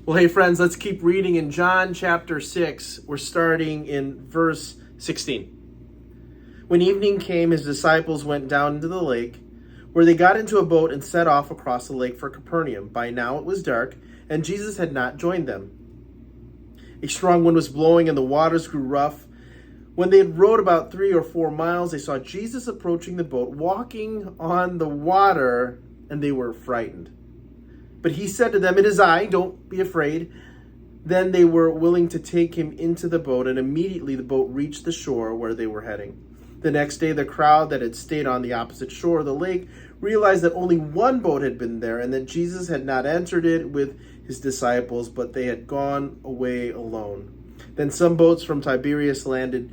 Well, hey, friends, let's keep reading in John chapter 6. We're starting in verse 16. When evening came, his disciples went down into the lake, where they got into a boat and set off across the lake for Capernaum. By now it was dark, and Jesus had not joined them. A strong wind was blowing, and the waters grew rough. When they had rowed about 3 or 4 miles, they saw Jesus approaching the boat, walking on the water, and they were frightened. But he said to them, "It is I, don't be afraid." Then they were willing to take him into the boat, and immediately the boat reached the shore where they were heading. The next day, the crowd that had stayed on the opposite shore of the lake realized that only one boat had been there, and that Jesus had not entered it with his disciples, but they had gone away alone. Then some boats from Tiberias landed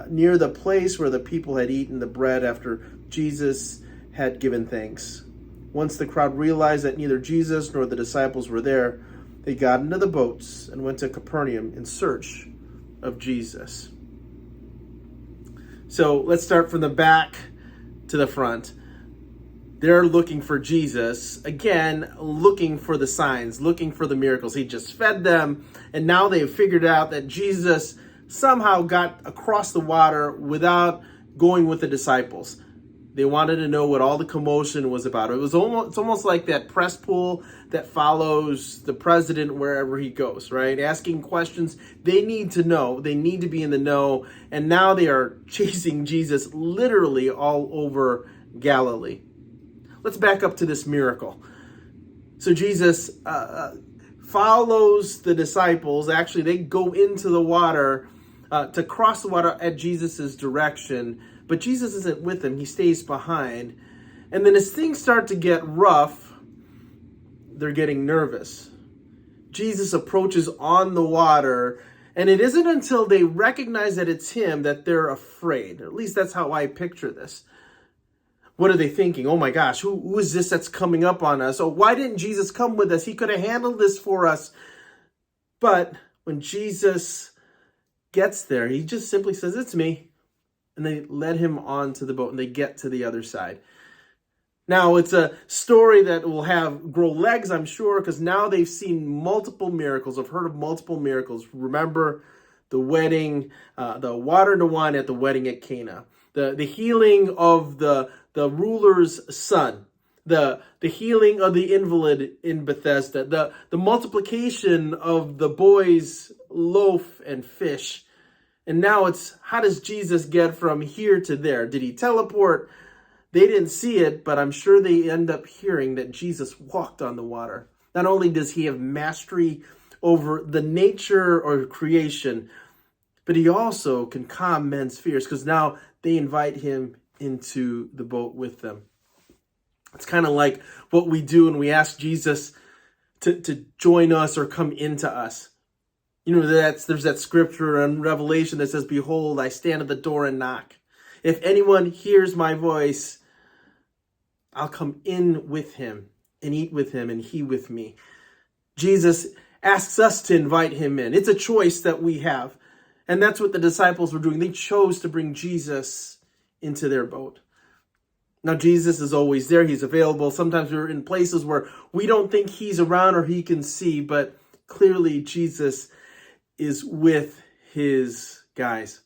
near the place where the people had eaten the bread after Jesus had given thanks. Once the crowd realized that neither Jesus nor the disciples were there, they got into the boats and went to Capernaum in search of Jesus. So let's start from the back to the front. They're looking for Jesus, again, looking for the signs, looking for the miracles. He just fed them, and now they've figured out that Jesus somehow got across the water without going with the disciples. They wanted to know what all the commotion was about. It's almost like that press pool that follows the president wherever he goes, right? Asking questions. They need to know. They need to be in the know. And now they are chasing Jesus literally all over Galilee. Let's back up to this miracle. So Jesus follows the disciples. Actually, they go into the water to cross the water at Jesus' direction. But Jesus isn't with them. He stays behind. And then as things start to get rough, they're getting nervous. Jesus approaches on the water, and it isn't until they recognize that it's him that they're afraid. At least that's how I picture this. What are they thinking? Oh my gosh, who is this that's coming up on us? Oh, why didn't Jesus come with us? He could have handled this for us. But when Jesus gets there, he just simply says, "It's me." And they led him onto the boat, and they get to the other side. Now, it's a story that will grow legs, I'm sure, because now they've seen multiple miracles. I've heard of multiple miracles. Remember the wedding, the water into wine at the wedding at Cana, the healing of the ruler's son, the healing of the invalid in Bethesda, the multiplication of the boys' loaf and fish. And now it's, how does Jesus get from here to there? Did he teleport? They didn't see it, but I'm sure they end up hearing that Jesus walked on the water. Not only does he have mastery over the nature or creation, but he also can calm men's fears, because now they invite him into the boat with them. It's kind of like what we do when we ask Jesus to join us or come into us. You know, there's that scripture in Revelation that says, "Behold, I stand at the door and knock. If anyone hears my voice, I'll come in with him and eat with him and he with me." Jesus asks us to invite him in. It's a choice that we have. And that's what the disciples were doing. They chose to bring Jesus into their boat. Now, Jesus is always there. He's available. Sometimes we're in places where we don't think he's around or he can see, but clearly Jesus is with his guys.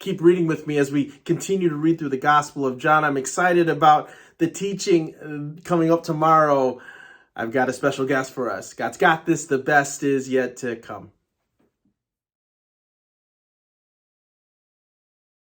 Keep reading with me as we continue to read through the Gospel of John. I'm excited about the teaching coming up tomorrow. I've got a special guest for us. God's got this. The best is yet to come.